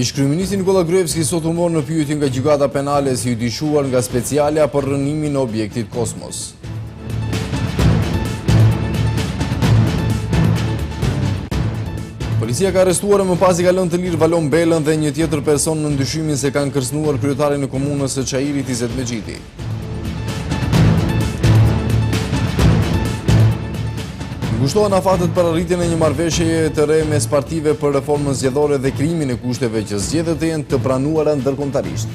Ish-kryeministri Nikola Gruevski sot u morë në pyetje nga gjykata penale si i dyshuar nga specialja për rënimin e objektit Kosmos. Policia ka arrestuar më pas i ka lënë të lirë Valon Belën dhe një tjetër person në ndyshimin se kanë kërcënuar kryetarin e komunës së Çajirit Izet Mexhiti. Ngushtohen afatet për arritjen e një marrëveshjeje të re mes partive për reformën zgjedhore dhe krijimin e kushteve që zgjedhjet të jenë të pranuara ndërkombëtarisht.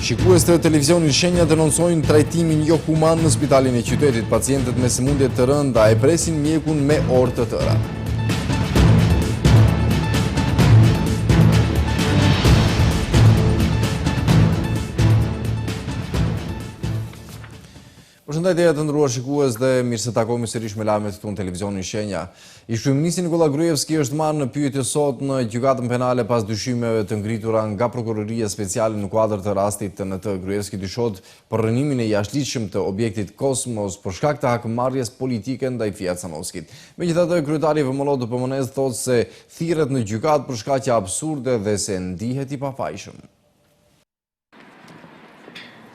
Shikues të televizionit Shenja denoncojnë trajtimin jo human në spitalin e qytetit. Pacientët me sëmundje të rënda e presin mjekun me orë të tëra. Përshëndetje të nderuar shikues dhe mirë se takohemi sërish me lajmet këtu në televizionin Shenja. Ish-kryeministri Nikola Gruevski është marrë në pyetje sot në gjykatën penale pas dyshimeve të ngritura nga prokuroria speciale në kuadër të rastit në të Gruevski dyshohet për rënimin e jashtëligjshëm të objektit Kosmos për shkak të hakmarrjes politike ndaj Fiat Sanovskit. Megjithatë, kryetari i VMLO-DPMN thotë se thirret në gjykatë për shkaqe absurde dhe se ndihet i pafajshëm.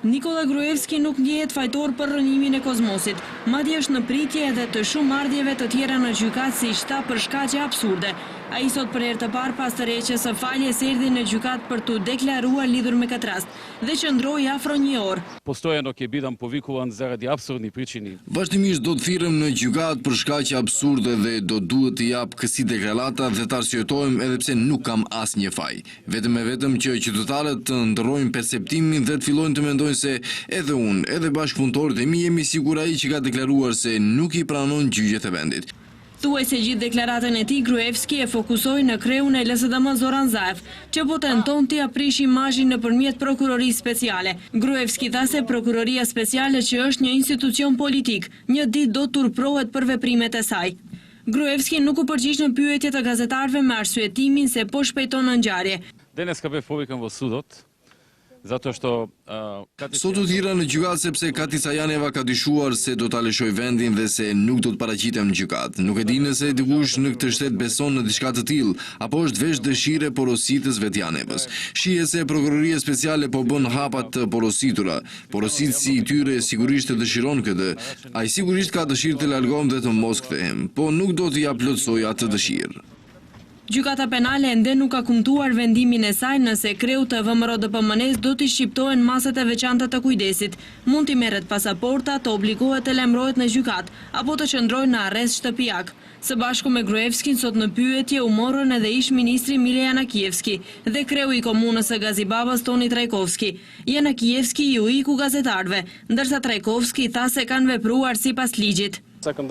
Nikola Gruevski nuk ndihet fajtor për rënimin e Kozmosit, madje është në pritje edhe të shumë marrëdhjeve të tjera në gjykatë si shta për shkaqe absurde. Ai sot për herë të parë pas tërheqjes së faljes erdhi në gjykatë për të deklaruar lidhur me këtë rast dhe qëndroi afro një orë. Postoje nuk je bidam povikuan zaradi absurdni pričini. Vazhdimisht do të thirrem në gjykatë për shkaqe absurde dhe do duhet të jap kësi deklarata dhe të arsyetohem edhe pse nuk kam asnjë faj. Vetëm e vetëm që qytetarët të ndërrojnë perceptimin dhe të fillojnë të mendojnë se edhe unë, edhe bashkëpunëtorët e mi jemi sigur ai që ka deklaruar se nuk i pranon gjyqjet e vendit. Thuaj se gjithë deklaratën e tij Gruevski e fokusoi në kreun e LSDM Zoran Zaev, që po tenton t'i aprish imazhin nëpërmjet prokurorisë speciale. Gruevski tha se prokuroria speciale që është një institucion politik, një ditë do turprohet për veprimet e saj. Gruevski nuk u përgjigj në pyetje të gazetarëve me arsyetimin se po shpejton në ngjarje. Danes ka be povikën vë sudot. Sot u thirra në gjykatë sepse Kati Cajaneva ka dyshuar se do ta lëshoj vendin dhe se nuk do të paraqitem në gjykatë. Nuk e di nëse dikush në këtë shtet beson në diçka të tillë apo është veç dëshire porositës Vetjanevës. Shihet se prokuroria speciale po bën hapa të porositura. Porositësi i tyre sigurisht e dëshiron këtë. Ai sigurisht ka dëshirë të largohem dhe të mos kthehem, po nuk do të ja plotësoj atë dëshirë. Gjykata penale ende nuk ka kumtuar vendimin e saj nëse kreu të VMRO-DPMN do t'i shqiptohen maset e veçanta të kujdesit, mund t'i merret pasaporta, të obligohet të lajmërohet në gjykatë apo të qëndrojë në arrest shtëpiak. Së bashku me Gruevskin sot në pyetje u morën edhe ish-ministri Mile Janakievski dhe kreu i komunës së Gazibabës Toni Trajkovski. Janakievski ju iku gazetarëve, ndërsa Trajkovski tha se kanë vepruar sipas ligjit. Edhe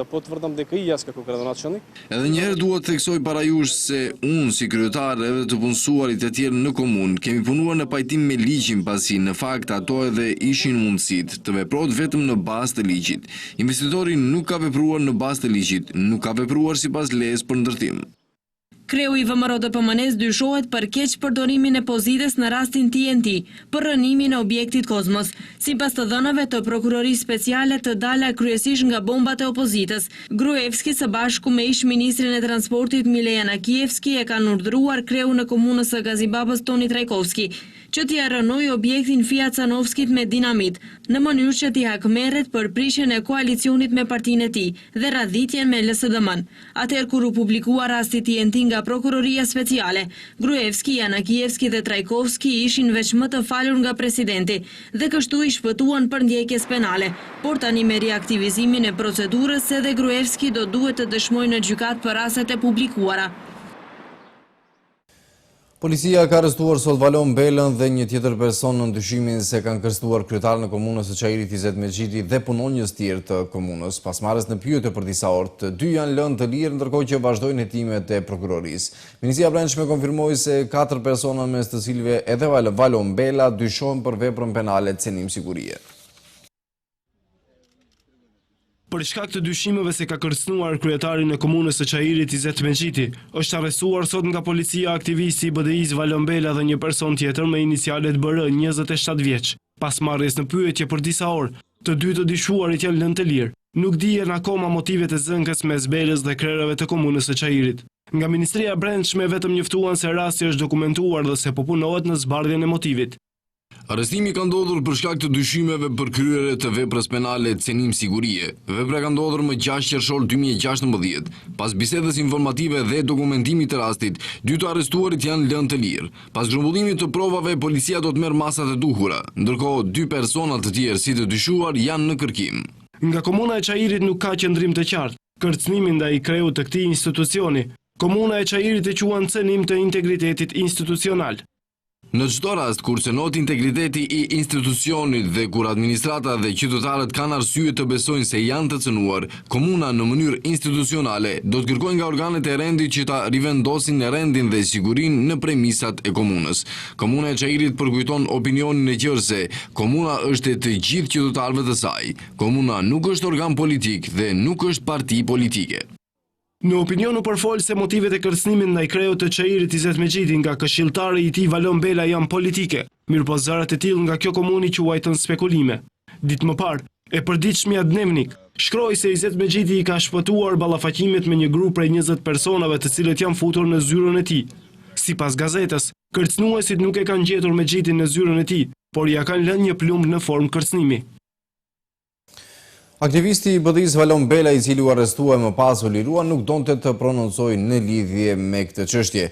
njëherë duhet të theksoj para jush se unë si kryetar edhe të punësuarit e tjerë në komunë kemi punuar në pajtim me ligjin pasi në fakt ato edhe ishin mundësit të veprohet vetëm në bazë të ligjit. Investitori nuk ka vepruar në bazë të ligjit, nuk ka vepruar sipas lejes për ndërtim. Kreu i VMRO-DPMN dyshohet për keq përdorimin e pozitës në rastin TNT, për rënimin e objektit Kosmos. Sipas të dhënave të prokurorisë speciale të dala kryesisht nga bombat e opozitës, Gruevski së bashku me ish-ministrin e transportit Mile Janakievski e kanë urdhëruar kreun e komunës së Gazibabës Toni Trajkovski që t'i rënoi objektin Fiat Sanovskit me dinamit, në mënyrë që t'i hakmerret për prishjen e koalicionit me partinë e tij dhe radhitjen me LSDM-n. Atëherë kur u publikua rasti TNT nga prokuroria speciale, Gruevski, Janakievski dhe Trajkovski ishin veç më të falur nga presidenti dhe kështu i shpëtuan për ndjekjes penale, por tani me riaktivizimin e procedurës edhe Gruevski do duhet të dëshmojë në gjykatë për rastet e publikuara. Policia ka arrestuar sot Valon Belën dhe një tjetër person në ndyshimin se kanë kërcënuar kryetarin e komunës së Çajirit Izet Mexhiti dhe punonjës tjerë të komunës. Pas marrjes në pyetje për disa orë, të dy janë lënë të lirë ndërkohë që vazhdojnë hetimet e prokurorisë. Ministria e Brendshme konfirmoi se 4 persona mes të cilëve edhe Valon Bela dyshohen për veprën penale cenim sigurie. Për shkak të dyshimeve se ka kërcënuar kryetarin e komunës së Çajirit Izet Mexhiti, është arrestuar sot nga policia aktivisti i BDI-s Valon Bela dhe një person tjetër me inicialet BR, 27 vjeç. Pas marrjes në pyetje për disa orë, të dy të dyshuarit janë lënë të lirë. Nuk dihen akoma motivet e zënkës mes Belës dhe krerëve të komunës së Çajirit. Nga Ministria e Brendshme vetëm njoftuan se rasti është dokumentuar dhe se po punohet në zbardhjen e motivit. Arrestimi ka ndodhur për shkak të dyshimeve për kryerje të veprës penale cenim sigurie. Vepra ka ndodhur më 6 qershor 2016. Pas bisedës informative dhe dokumentimit të rastit, 2 të arrestuarit janë lënë të lirë. Pas grumbullimit të provave, policia do të merr masat e duhura, ndërkohë 2 persona të tjerë si të dyshuar janë në kërkim. Nga komuna e Çajirit nuk ka qëndrim të qartë. Kërcënimi ndaj kreut të këtij institucioni, komuna e Çajirit e quan cënim të integritetit institucional. Në çdo rast kur cënohet integriteti i institucionit dhe kur administrata dhe qytetarët kanë arsye të besojnë se janë të cënuar, komuna në mënyrë institucionale do të kërkojë nga organet e rendit që ta rivendosin rendin dhe sigurinë në premisat e komunës. Komuna e Çajirit përkujton opinionin e gjerë se komuna është e të gjithë qytetarëve të saj. Komuna nuk është organ politik dhe nuk është parti politike. Në opinion u përfol se motivet e kërcënimit ndaj kreut të Çajirit Izet Mexhiti nga këshilltari i tij Valon Bela janë politike, mirëpo zërat e tillë nga kjo komuni quajtën spekulime. Ditë më parë, e përditshmja Dnevnik shkroi se Izet Mexhiti i ka shpëtuar ballafaqimet me një grup prej 20 personave të cilët janë futur në zyrën e tij. Sipas gazetës, kërcënuesit nuk e kanë gjetur Mexhitin në zyrën e tij, por ja kanë lënë një plumb në formë kërcënimi. Aktivisti i BDI-s Valon Bela, i cili u arrestua më pas u lirua, nuk donte të prononcojë në lidhje me këtë çështje.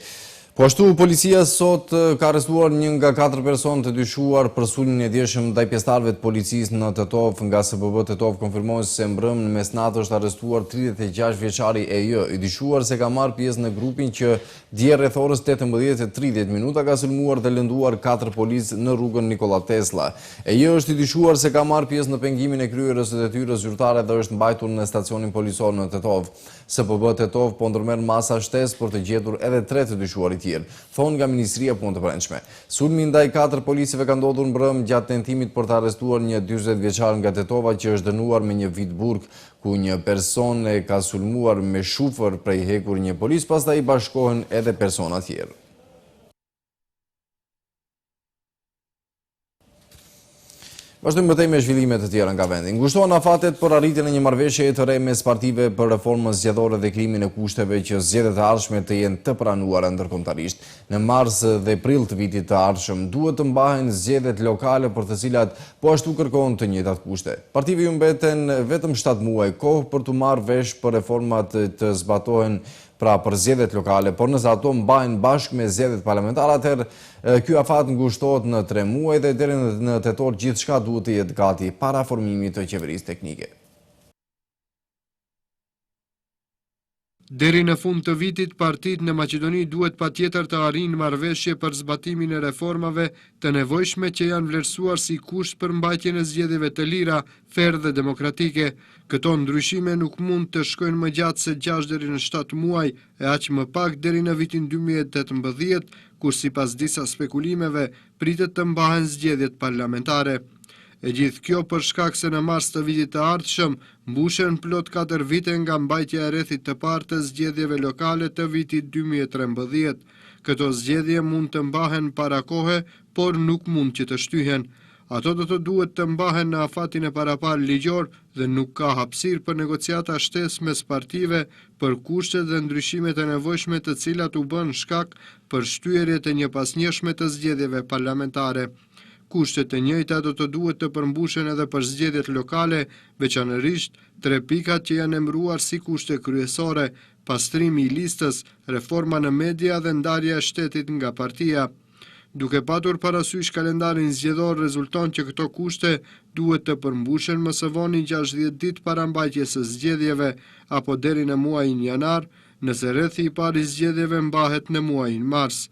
Po ashtu, policia sot ka arrestuar një nga 4 personë të dyshuar për sulmin e djeshëm ndaj pjesëtarëve të policisë në Tetov. Nga SBB Tetov konfirmojnë se mbrëmë në mesnatë është arrestuar 36 vjeçari EJ, i dyshuar se ka marrë pjesë në grupin që dje rreth orës 18:30 minuta ka sulmuar dhe lënduar 4 policë në rrugën Nikola Tesla. EJ është i dyshuar se ka marrë pjesë në pengimin e kryerjes së detyrës zyrtare dhe është mbajtur në stacionin policor në Tetov. SBB Tetov po ndërmerr masa shtesë për të gjetur edhe 3 të dyshuarit tjerë, thonë nga Ministria e Punëve të Brendshme. Sulmi ndaj 4 policëve ka ndodhur mbrëm gjatë tentimit për të arrestuar një 40 vjeçar nga Tetova që është dënuar me një vit burg, ku një person e ka sulmuar me shufër prej hekur një polis, pastaj i bashkohen edhe persona tjerë. Vazhdojmë mëtej me zhvillimet të tjera nga vendi. Ngushtohen afatet për arritjen e një marrëveshjeje të re mes partive për reformën zgjedhore dhe krijimin e kushteve që zgjedhjet e ardhshme të jenë të pranuara ndërkombëtarisht. Në mars dhe prill të vitit të ardhshëm duhet të mbahen zgjedhjet lokale për të cilat po ashtu kërkohen të njëjtat kushte. Partive ju mbeten vetëm 7 muaj kohë për të marrë vesh për reformat të zbatohen pra për zgjedhjet lokale, por nëse ato mbahen bashkë me zgjedhjet parlamentare, atëherë ky afat ngushtohet në 3 muaj dhe deri në tetor gjithçka duhet të jetë gati para formimit të qeverisë teknike. Deri në fund të vitit, partitë në Maqedoni duhet patjetër të arrijnë marrëveshje për zbatimin e reformave të nevojshme që janë vlerësuar si kusht për mbajtjen e zgjedhjeve të lira, ferë dhe demokratike. Këto ndryshime nuk mund të shkojnë më gjatë se 6 deri në 7 muaj, e aq më pak deri në vitin 2018, kur sipas disa spekulimeve pritet të mbahen zgjedhjet parlamentare. E gjithë kjo për shkak se në mars të vitit të ardhshëm mbushen plot 4 vite nga mbajtja e rrethit të parë të zgjedhjeve lokale të vitit 2013. Këto zgjedhje mund të mbahen para kohe, por nuk mund që të shtyhen. Ato do të duhet të mbahen në afatin e parapar ligjor dhe nuk ka hapësirë për negociata shtesë mes partive për kushtet dhe ndryshimet e nevojshme të cilat u bën shkak për shtyerjet e njëpasnjëshme të zgjedhjeve parlamentare. Kushtet e njëjta do të duhet të përmbushen edhe për zgjedhjet lokale, veçanërisht 3 pikat që janë emëruar si kushte kryesore: pastrimi i listës, reforma në media dhe ndarja e shtetit nga partia. Duke patur parasysh kalendarin zgjedhor, rezulton që këto kushte duhet të përmbushen më së voni 60 ditë para mbajtjes së zgjedhjeve apo deri në muajin janar, nëse rrethi i parë i zgjedhjeve mbahet në muajin mars.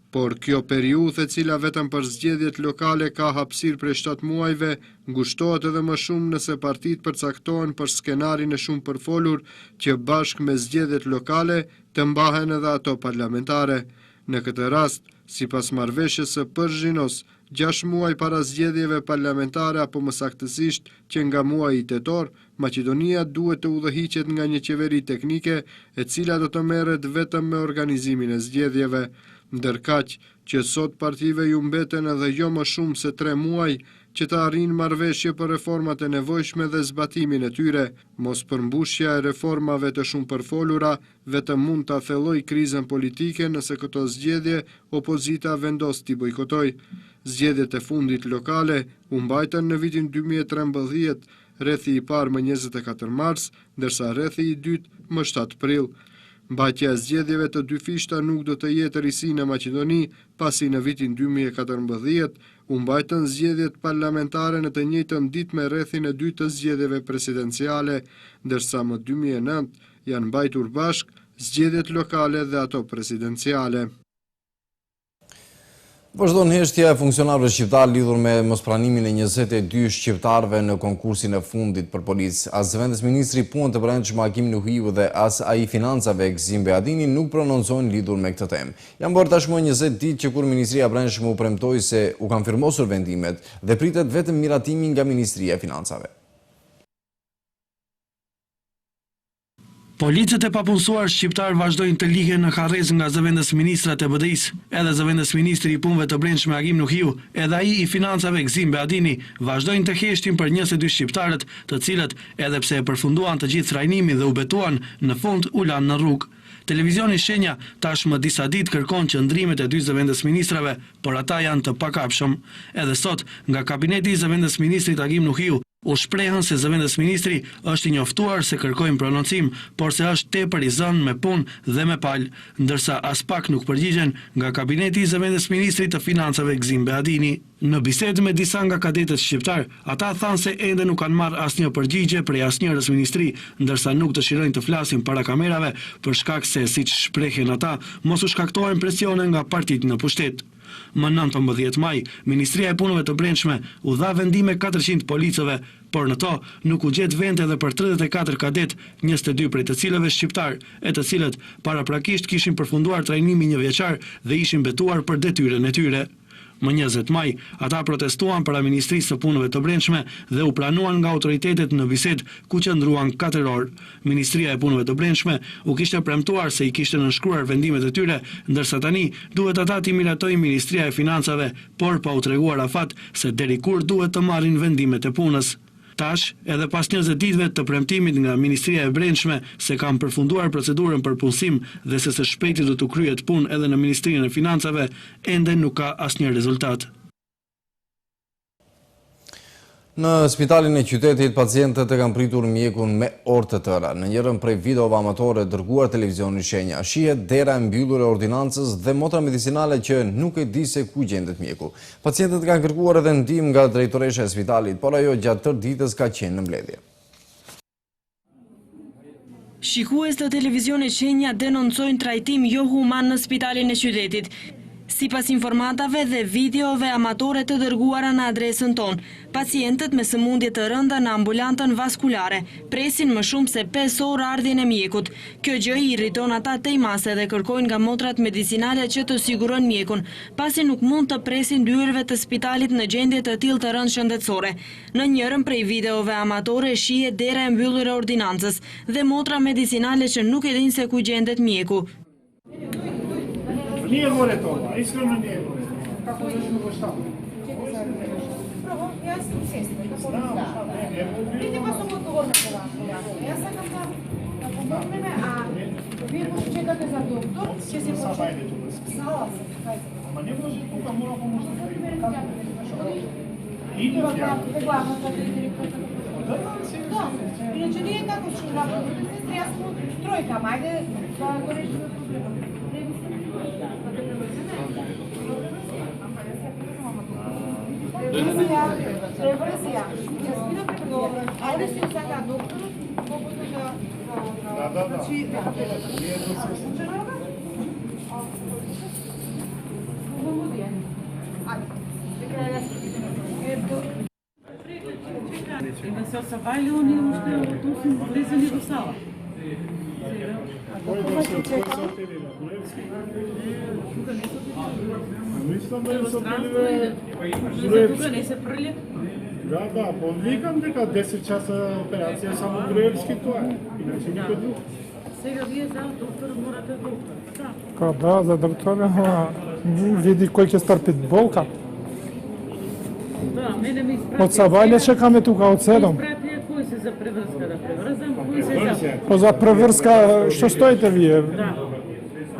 Por kjo periudhë, e cila vetëm për zgjedhjet lokale ka hapësirë prej 7 muajve, ngushtohet edhe më shumë nëse partitë përcaktohen për skenarin e shumë përfolur që bashkë me zgjedhjet lokale të mbahen edhe ato parlamentare. Në këtë rast, sipas marrëveshjes së Përzhinos, 6 muaj para zgjedhjeve parlamentare apo më saktësisht që nga muaji tetor, Maqedonia duhet të udhëhiqet nga një qeveri teknike e cila do të merret vetëm me organizimin e zgjedhjeve. ndërkaq që sot partive ju mbeten edhe jo më shumë se 3 muaj që të arrin marrëveshje për reformat e nevojshme dhe zbatimin e tyre. Mos përmbushja e reformave të shumë përfolura vetëm mund ta thellojë krizën politike nëse këto zgjedhje opozita vendos t'i bojkotoj. Zgjedhjet e fundit lokale u mbajtën në vitin 2013, rrethi i parë më 24 mars, ndërsa rrethi i dytë më 7 prill. Mbajtja e zgjedhjeve të dy fishta nuk do të jetë risi në Maqedoni, pasi në vitin 2014 u mbajtën zgjedhjet parlamentare në të njëjtën ditë me rrethin e dytë të zgjedhjeve presidenciale, ndërsa më 2009 janë mbajtur bashk zgjedhjet lokale dhe ato presidenciale. Vazhdon heshtja e funksionarëve shqiptar lidhur me mospranimin e 22 shqiptarëve në konkursin e fundit për policë. As zëvendës ministri punë të brendshme Hakim Nuhiu dhe as ai financave Gzim Beadini nuk prononcojnë lidhur me këtë temë. Janë bërë tashmë 20 ditë që kur Ministria e Brendshme u premtoi se u kanë firmosur vendimet dhe pritet vetëm miratimi nga Ministria e Financave. Policët e papunësuar shqiptar vazhdojnë të lihen në harrez nga zëvendës ministrat e BDI-s. Edhe zëvendës ministri i punëve të brendshme Hakim Nuhiu, edhe ai i financave Gzim Beadini vazhdojnë të heshtin për 22 shqiptarët, të cilët edhe pse e përfunduan të gjithë trajnimin dhe u betuan, në fund u lanë në rrugë. Televizioni Shenja tashmë disa ditë kërkon qëndrimet e dy zëvendës ministrave, por ata janë të pakapshëm. Edhe sot, nga kabineti i zëvendës ministrit Hakim Nuhiu, u shprehën se zëvendës ministri është i njoftuar se kërkojnë prononcim, por se është tepër i zënë me punë dhe me palë, ndërsa as pak nuk përgjigjen nga kabineti i zëvendës ministrit të financave Gzim Beadini. Në bisedë me disa nga kadetët shqiptar, ata thanë se ende nuk kanë marrë asnjë përgjigje prej asnjërës ministri, ndërsa nuk dëshirojnë të flasin para kamerave për shkak se, siç shprehen ata, mos u shkaktohen presione nga partitë në pushtet. Më 19 maj, Ministria e Punëve të Brendshme u dha vendime 400 policëve, por në to nuk u gjet vende edhe për 34 kadet, 22 prej të cilëve shqiptar, e të cilët paraprakisht kishin përfunduar trajnimin 1 vjeçar dhe ishin betuar për detyrën e tyre. Më 20 maj, ata protestuan para Ministrisë së Punëve të Brendshme dhe u pranuan nga autoritetet në bisedë ku qëndruan 4 orë. Ministria e Punëve të Brendshme u kishte premtuar se i kishte nënshkruar vendimet e tyre, ndërsa tani duhet ata t'i miratojnë Ministria e Financave, por pa u treguar afat se deri kur duhet të marrin vendimet e punës. Tash, edhe pas 20 ditëve të premtimit nga Ministria e Brendshme se kanë përfunduar procedurën për punësim dhe se së shpejti do të kryhet punë edhe në Ministrinë e Financave, ende nuk ka asnjë rezultat. Në spitalin e qytetit, pacientët e kanë pritur mjekun me orë të tëra. Në njërën prej videove amatore dërguar televizioni Shenja, shihet dera e mbyllur e ordinancës dhe motra medicinale që nuk e di se ku gjendet mjeku. Pacientët kanë kërkuar edhe ndihmë nga drejtoresha e spitalit, por ajo gjatë tërë ditës ka qenë në mbledhje. Shikues të televizionit Shenja denoncojnë trajtim jo human në spitalin e qytetit. Sipas informatave dhe videove amatore të dërguara në adresën tonë, pacientët me sëmundje të rënda në ambulantën vaskulare presin më shumë se 5 orë ardhjen e mjekut. Kjo gjë i irriton ata tejmase dhe kërkojnë nga motrat medicinale që të sigurojnë mjekun, pasi nuk mund të presin dyerve të spitalit në gjendje të tillë të rëndë shëndetësore. Në njërin prej videove amatore shihet dera e mbyllur e ordinancës dhe motra medicinale që nuk e dinë se ku gjendet mjeku. Nije gore toga, iskreno nije gore. Kako da ćemo go šta? Prvo, ja sam sestra, kako da. Vidite pa sam odgovorna za vašu jasno. Ja sam da pomogne me, a vi možete čekate za doktor, će se Sada ajde tu da se. Znala sam, hajde. Ma ne može tuka, mora pomoći. Ide ja. Te glavno sad direktor. Da, inače nije tako što radite sestre, ja sam trojka, ajde da go rešimo problema. Revizija. Ajde si sada doktoru, moguće da... Znači, I da se osavaju, oni tu su blizani do sala. Koji se otelila? Gruevski? Mislim da je se otelila Тука не се прли. Да, повикам дека 10 часа операција само Груевски тоа е, иначе никој друг. Сега вие за доктор морате доктор, така? Па да, за доктора, види кој ќе старпит болка. Да, мене ми изпрати. Од Савајле чекаме тука од 7. Изпрати кој се за преврска да преврзам, кој се за... Па за преврска, што стоите вие? Да.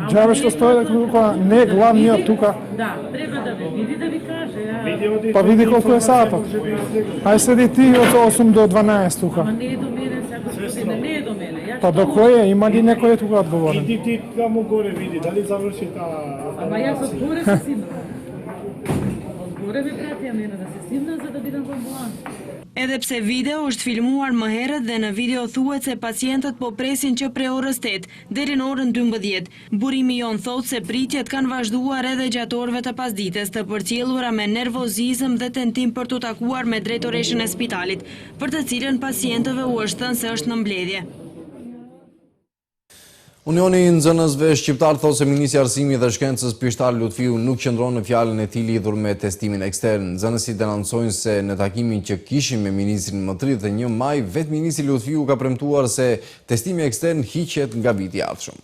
Джаве што стоите тука, не главниот тука. Да, треба да ве види да ви каже. Па види колку е сатот. Ај седи ти од 8 до 12 тука. Ама не е до мене, сега господине, не е до мене. Ја Па до кој е? Има ли некој тука одговорен? Иди ти таму горе види, дали заврши таа... Ама јас од горе се симнам. Од горе ме пратија мене да се симнам за да бидам во амбуланс. Edhe pse video është filmuar më herët dhe në video thuhet se pacientët po presin që prej orës 8 deri në orën 12. Burimi jon thotë se pritjet kanë vazhduar edhe gjatë orëve të pasdites, të përcjellura me nervozizëm dhe tentim për të takuar me drejtoreshën e spitalit, për të cilën pacientëve u është thënë se është në mbledhje. Unioni i Nxënësve Shqiptar thotë se Ministri i Arsimit dhe Shkencës Pishtar Lutfiu nuk qëndron në fjalën e tij lidhur me testimin ekstern. Nxënësit denoncojnë se në takimin që kishin me ministrin më 31 maj, vetë ministri Lutfiu ka premtuar se testimi ekstern hiqet nga viti i ardhshëm.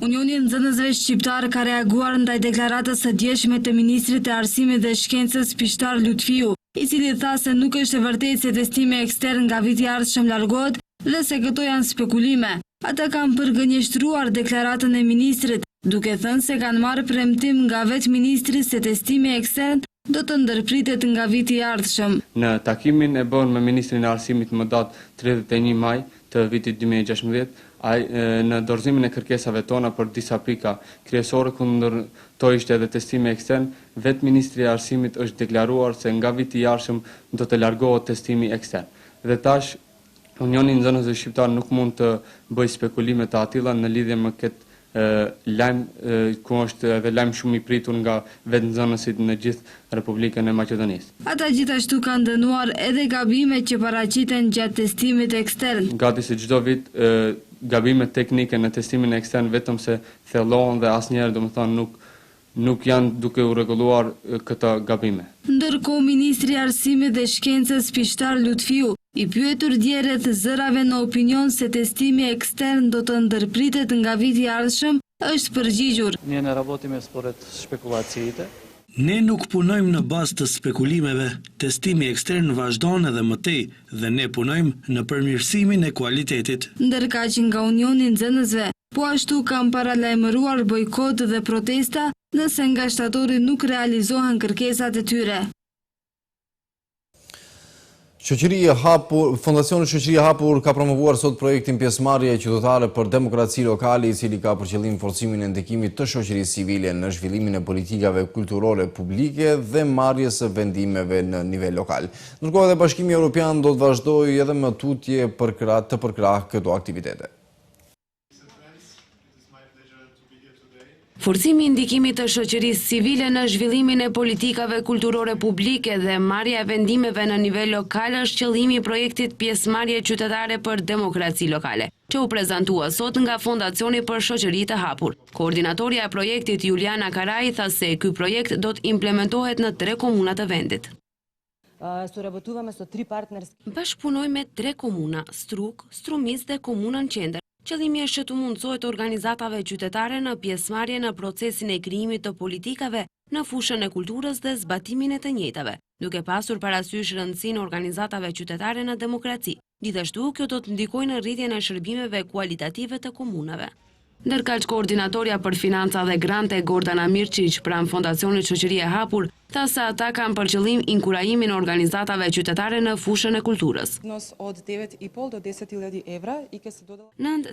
Unioni i Nxënësve Shqiptar ka reaguar ndaj deklaratës së djeshme të Ministrit të Arsimit dhe Shkencës Pishtar Lutfiu, i cili tha se nuk është e vërtetë se testimi ekstern nga viti i ardhshëm largohet dhe se këto janë spekulime. Ata kanë përgënjeshtruar deklaratën e ministrit, duke thënë se kanë marrë premtim nga vetë ministri se testimi ekstern do të ndërpritet nga viti i ardhshëm. Në takimin e bën me ministrin e Arsimit më datë 31 maj të vitit 2016, në dorëzimin e kërkesave tona për disa prika kryesore kundër to ishte edhe testimi ekstern, vetë ministri e Arsimit është deklaruar se nga viti i ardhshëm do të largohet testimi ekstern. Dhe tash Unioni i Nxënësve Shqiptar nuk mund të bëj spekulime të atilla në lidhje me këtë lajm ku është edhe lajm shumë i pritur nga vetë nxënësit në gjithë Republikën e Maqedonisë. Ata gjithashtu kanë dënuar edhe gabimet që paraqiten gjatë testimit ekstern. Gati si çdo vit, gabimet teknike në testimin ekstern vetëm se thellohen dhe asnjëherë domethënë nuk janë duke u rregulluar këta gabime. Ndërkohë Ministri i Arsimit dhe Shkencës Pishtar Lutfiu, i pyetur dje rreth zërave në opinion se testimi ekstern do të ndërpritet nga viti i ardhshëm, është përgjigjur. Ние не работиме според спекулациите. Ne nuk punojmë në bazë të spekulimeve, testimi ekstern vazhdon edhe më tej dhe ne punojmë në përmirësimin e kualitetit. Ndërkaq nga Unioni i Nxënësve, po ashtu kanë paralajmëruar bojkot dhe protesta nëse nga shtatori nuk realizohen kërkesat e tyre. Fondacioni Shoqëria e Hapur ka promovuar sot projektin pjesëmarrje qytetare për demokraci lokale, i cili ka për qëllim forcimin e ndikimit të shoqërisë civile në zhvillimin e politikave kulturore publike dhe marrjes së vendimeve në nivel lokal. Ndërkohë edhe Bashkimi Evropian do të vazhdojë edhe më tutje të përkrah këto aktivitete. Forcimi i ndikimit të shoqërisë civile në zhvillimin e politikave kulturore publike dhe marrja e vendimeve në nivel lokal është qëllimi i projektit pjesëmarrje qytetare për demokraci lokale, që u prezantua sot nga Fondacioni për Shoqëri të Hapur. Koordinatorja e projektit Juliana Karaj tha se ky projekt do të implementohet në 3 komuna të vendit. Bashkëpunoj me 3 komuna, Struk, Strumis dhe komunën Qendër. Qëllimi është që të mundësohet organizatave qytetare në pjesëmarrje në procesin e krijimit të politikave në fushën e kulturës dhe zbatimin e të njëjtave, duke pasur parasysh rëndësinë e organizatave qytetare në demokraci. Gjithashtu, kjo do të ndikojë në rritjen e shërbimeve kualitative të komunave. Ndërkaq koordinatorja për financa dhe grante Gordana Mirqić pranë Fondacionit Shoqëria e Hapur tha se ata kanë për qëllim inkurajimin e organizatave qytetare në fushën e kulturës. 9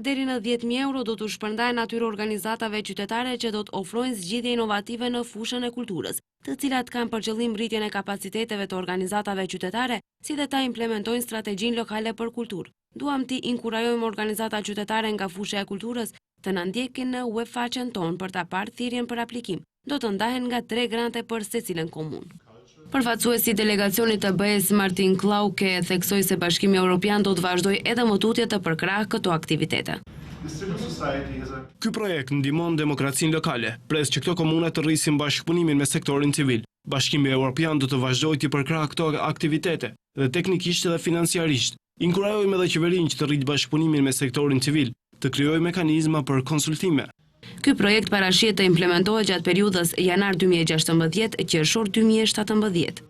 deri në 10.000 euro do të shpërndahen atyre organizatave qytetare që do të ofrojnë zgjidhje inovative në fushën e kulturës, të cilat kanë për qëllim rritjen e kapaciteteve të organizatave qytetare, si dhe ta implementojnë strategjinë lokale për kulturë. Duam t'i inkurajojmë organizata qytetare nga fusha e kulturës të na ndjekin në webfaqen tonë për ta parë thirrjen për aplikim. Do të ndahen nga 3 grante për secilën komunë. Përfaqësuesi i delegacionit të BE-s Martin Klauke theksoi se Bashkimi Evropian do të vazhdojë edhe më tutje të përkrahë këto aktivitete. Ky projekt ndihmon demokracinë lokale, pres që këto komuna të rrisin bashkëpunimin me sektorin civil. Bashkimi Evropian do të vazhdojë të përkrahë këto aktivitete dhe teknikisht dhe financiarisht. Inkurajojmë edhe qeverinë që të rritë bashkëpunimin me sektorin civil, të krijojë mekanizma për konsultime. Ky projekt parashihet të implementohet gjatë periudhës janar 2016-qershor 2017.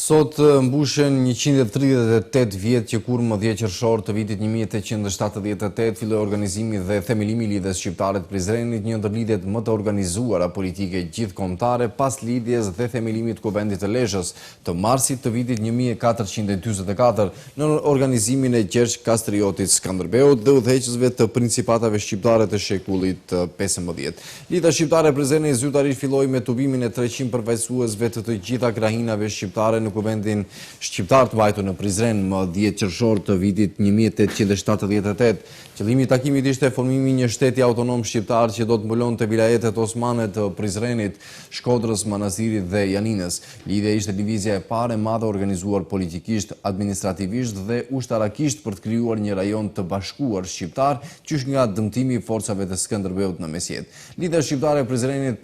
Sot mbushen 138 vjet që kur më 10 qershor të vitit 1878 filloi organizimi dhe themelimi i lidhjes shqiptare të Prizrenit, një ndër lidhjet më të organizuara politike gjithkombëtare pas lidhjes dhe themelimit të Kuvendit të Lezhës të marsit të vitit 1444 në organizimin e Gjergj Kastriotit Skënderbeut dhe udhëheqësve të principatave shqiptare të shekullit 15. Lidhja shqiptare e Prizrenit zyrtarisht filloi me tubimin e 300 përfaqësuesve të gjitha krahinave shqiptare në Kuvendin shqiptar të mbajtur në Prizren më 10 qershor të vitit 1878. Qëllimi i takimit ishte formimi një shteti autonom shqiptar që do të mbulonte vilajetet osmane të Prizrenit, Shkodrës, Manastirit dhe Janinës. Lidhja ishte lëvizja e parë e madhe organizuar politikisht, administrativisht dhe ushtarakisht për të krijuar një rajon të bashkuar shqiptar, qysh nga dëmtimi i forcave të Skënderbeut në mesjet. Lidhja shqiptare e Prizrenit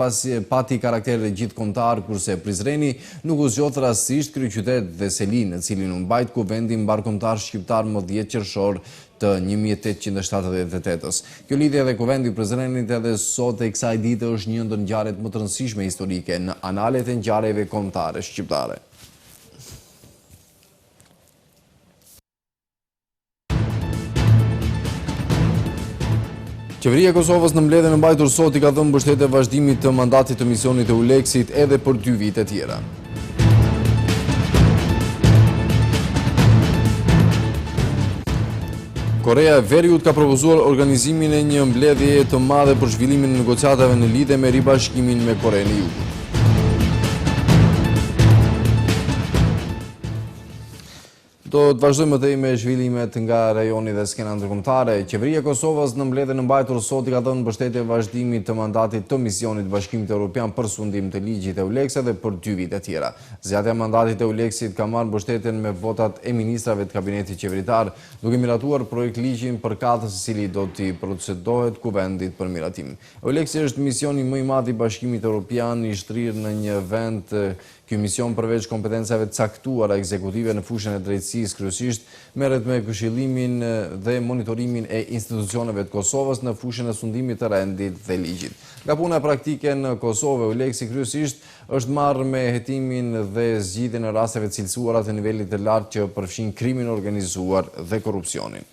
pati karakter gjithkombëtar, kurse Prizreni nuk u zgjodh rastësisht kryeqytet dhe Selin, në cilin u mbajt Kuvendi mbarkombëtar shqiptar më 10 qershor të 1878-ës. Kjo lidhje dhe Kuvendi i Prizrenit edhe sot e kësaj dite është një ndër ngjarjet më të rëndësishme historike në analet e ngjarjeve kombëtare shqiptare. Qeveria e Kosovës në mbledhjen e mbajtur sot i ka dhënë mbështetje vazhdimit të mandatit të misionit e Euleksit edhe për 2 vite tjera. Korea e Veriut ka propozuar organizimin e një mbledhjeje të madhe për zhvillimin e negociatave në lidhje me ribashkimin me Korenë e Jugut. Do të vazhdojmë të me zhvillimet nga rajoni dhe skena ndërkombëtare. Qeveria e Kosovës në mbledhjen e mbajtur sot i ka dhënë mbështetje vazhdimit të mandatit të misionit të Bashkimit Evropian për sundim të ligjit EULEX edhe për 2 vite tjera. Zgjatja e mandatit të EULEX-it ka marrë mbështetjen me votat e ministrave të kabinetit qeveritar, duke miratuar projekt ligjin për katës i cili do t'i procedohet Kuvendit për miratim. EULEX është misioni më i madh i Bashkimit Evropian i shtrirë në një vend. Ky mision përveç kompetencave të caktuara ekzekutive në fushën e drejtësisë kryesisht merret me këshillimin dhe monitorimin e institucioneve të Kosovës në fushën e sundimit të rendit dhe ligjit. Nga puna praktike në Kosovë, EULEX-i kryesisht është marrë me hetimin dhe zgjidhjen e rasteve të cilësuara të nivelit të lartë që përfshin krimin organizuar dhe korrupsionin.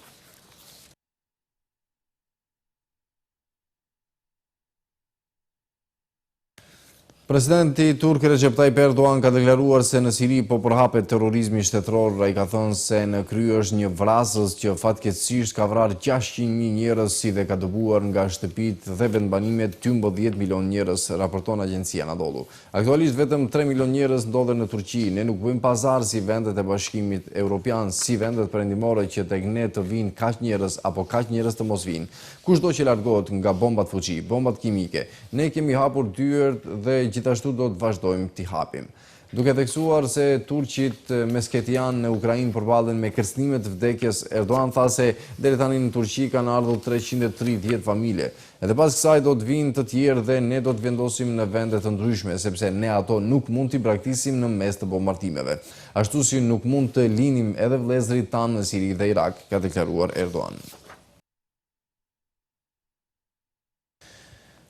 Presidenti turk Recep Tayyip Erdogan ka deklaruar se në Siri po përhapet terrorizmi shtetëror. Ai ka thënë se në krye është një vrasës që fatkeqësisht ka vrarë 600.000 njerëz si dhe ka dëbuar nga shtëpitë dhe vendbanimet 12 milion njerëz, raporton agjencia Anadolu. Aktualisht vetëm 3 milion njerëz ndodhen në Turqi. Ne nuk bëjmë pazar si vendet e Bashkimit Evropian, si vendet perëndimore që tek ne të vinë kaq njerëz apo kaq njerëz të mos vinë. Kushdo që largohet nga bombat fuqi, bombat kimike, ne kemi hapur dyert dhe gjithashtu do të vazhdojmë t'i hapim. Duke theksuar se turqit mesketian në Ukrainë përballen me kërcënime të vdekjes, Erdogan tha se deri tani në Turqi kanë ardhur 330 familje. Edhe pas kësaj do të vinë të tjerë dhe ne do të vendosim në vende të ndryshme, sepse ne ato nuk mund t'i braktisim në mes të bombardimeve. Ashtu si nuk mund të linim edhe vëllezërit tanë në Siri dhe Irak, ka deklaruar Erdogan.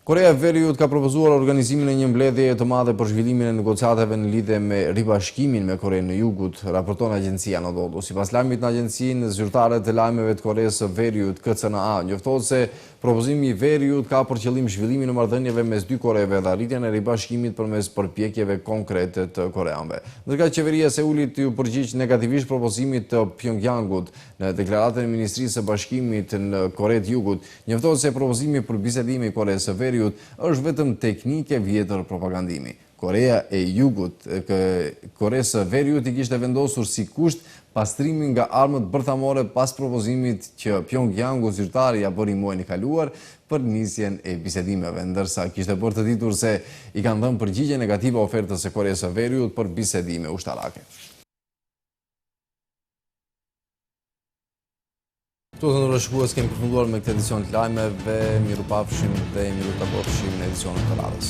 Korea e Veriut ka propozuar organizimin e një mbledhjeje të madhe për zhvillimin e negociatave në lidhje me ribashkimin me Korenë e Jugut, raporton agjencia Anadolu. Sipas lajmit në agjencinë zyrtare të lajmeve të Koreas së Veriut, KCNA, njoftohet se propozimi i Veriut ka për qëllim zhvillimin e marrëdhënieve mes dy Koreve dhe arritjen e ribashkimit përmes përpjekjeve konkrete të koreanëve. Ndërka qeveria e Seulit u përgjigj negativisht propozimit të Pyongyangut. Në deklaratën e Ministrisë së Bashkimit në Kore të Jugut, njoftohet se propozimi për bisedime i Koreas së Veriut është vetëm teknike vjetër propagandimi. Korea e Jugut, Korea së Veriut i kishte vendosur si kusht pastrimin nga armët bërthamore pas propozimit që Pyongyangu zyrtari ja bëri muajin e kaluar për nisjen e bisedimeve, ndërsa kishte bërë të ditur se i kanë dhënë përgjigje negative ofertës së Koreas së Veriut për bisedime ushtarake. Këtu të ndërshkues kemi përfunduar me këtë edicion të lajmeve, miru pafshim dhe miru të bofshim në edicionet të radhës.